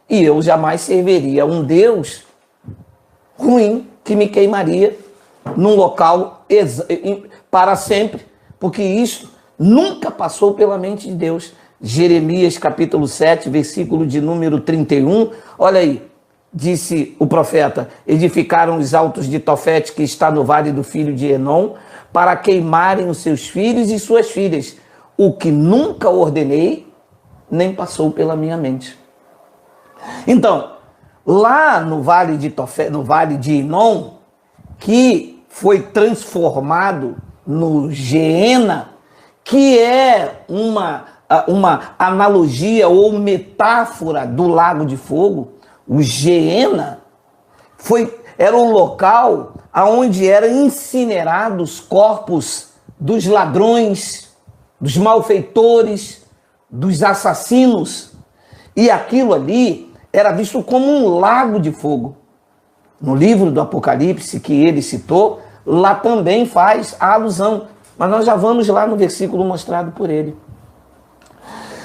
e eu jamais serviria um Deus ruim que me queimaria num local para sempre, porque isso nunca passou pela mente de Deus. Jeremias capítulo 7, versículo de número 31, olha aí, disse o profeta: edificaram os altos de Tofete, que está no vale do filho de Enom, para queimarem os seus filhos e suas filhas, o que nunca ordenei, nem passou pela minha mente. Então, lá no vale de Tofete, no vale de Enom, que foi transformado no Geena, que é uma analogia ou metáfora do lago de fogo. O Geena era um local onde eram incinerados os corpos dos ladrões, dos malfeitores, dos assassinos. E aquilo ali era visto como um lago de fogo. No livro do Apocalipse que ele citou, lá também faz a alusão. Mas nós já vamos lá no versículo mostrado por ele.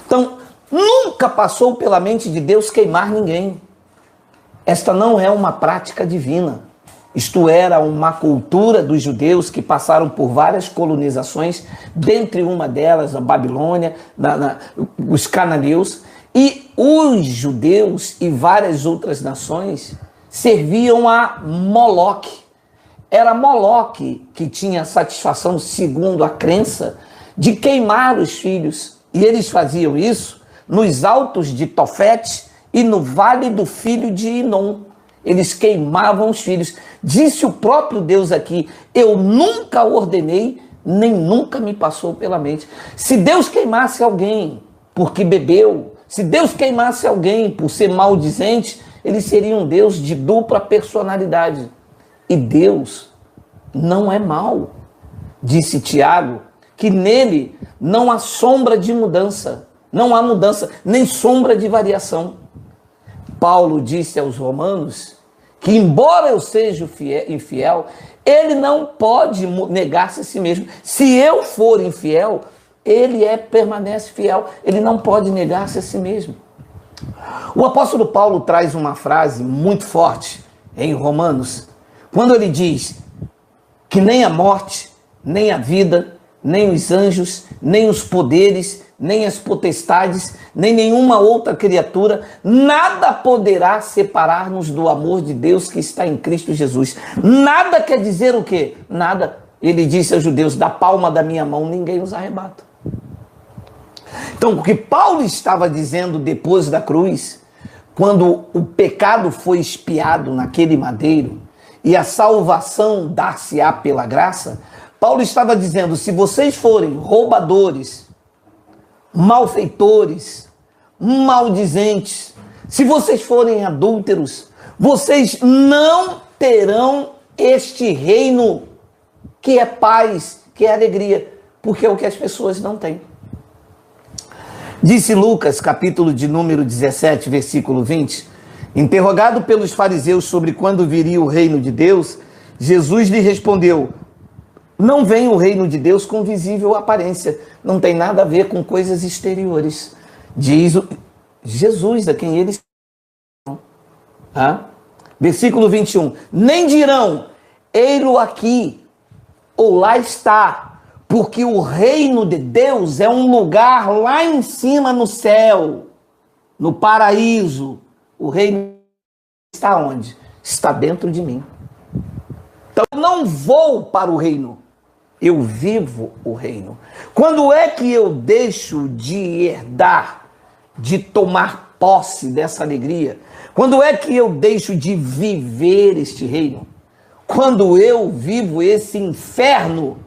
Então, nunca passou pela mente de Deus queimar ninguém. Esta não é uma prática divina. Isto era uma cultura dos judeus que passaram por várias colonizações, dentre uma delas a Babilônia, os cananeus, e os judeus e várias outras nações serviam a Moloque. Era Moloque que tinha satisfação, segundo a crença, de queimar os filhos. E eles faziam isso nos altos de Tofete e no vale do filho de Enom. Eles queimavam os filhos. Disse o próprio Deus aqui: eu nunca ordenei, nem nunca me passou pela mente. Se Deus queimasse alguém porque bebeu, se Deus queimasse alguém por ser maldizente, ele seria um Deus de dupla personalidade. E Deus não é mau. Disse Tiago que nele não há sombra de mudança, não há mudança, nem sombra de variação. Paulo disse aos Romanos que, embora eu seja infiel, ele não pode negar-se a si mesmo. Se eu for infiel, ele permanece fiel, ele não pode negar-se a si mesmo. O apóstolo Paulo traz uma frase muito forte em Romanos, quando ele diz que nem a morte, nem a vida, nem os anjos, nem os poderes, nem as potestades, nem nenhuma outra criatura, nada poderá separar-nos do amor de Deus que está em Cristo Jesus. Nada quer dizer o quê? Nada. Ele disse aos judeus: da palma da minha mão ninguém os arrebata. Então, o que Paulo estava dizendo depois da cruz, quando o pecado foi expiado naquele madeiro e a salvação dar-se-á pela graça, Paulo estava dizendo: se vocês forem roubadores, malfeitores, maldizentes, se vocês forem adúlteros, vocês não terão este reino que é paz, que é alegria, porque é o que as pessoas não têm. Disse Lucas, capítulo de número 17, versículo 20, interrogado pelos fariseus sobre quando viria o reino de Deus, Jesus lhe respondeu: não vem o reino de Deus com visível aparência, não tem nada a ver com coisas exteriores. Diz Jesus, a quem eles... Versículo 21, nem dirão, ei-lo aqui, ou lá está, porque o reino de Deus é um lugar lá em cima no céu, no paraíso. O reino está onde? Está dentro de mim. Então eu não vou para o reino, eu vivo o reino. Quando é que eu deixo de herdar, de tomar posse dessa alegria? Quando é que eu deixo de viver este reino? Quando eu vivo esse inferno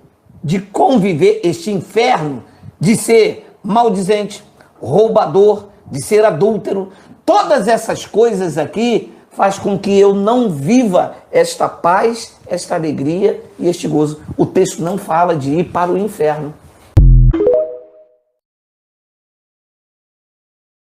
de conviver, este inferno de ser maldizente, roubador, de ser adúltero. Todas essas coisas aqui faz com que eu não viva esta paz, esta alegria e este gozo. O texto não fala de ir para o inferno.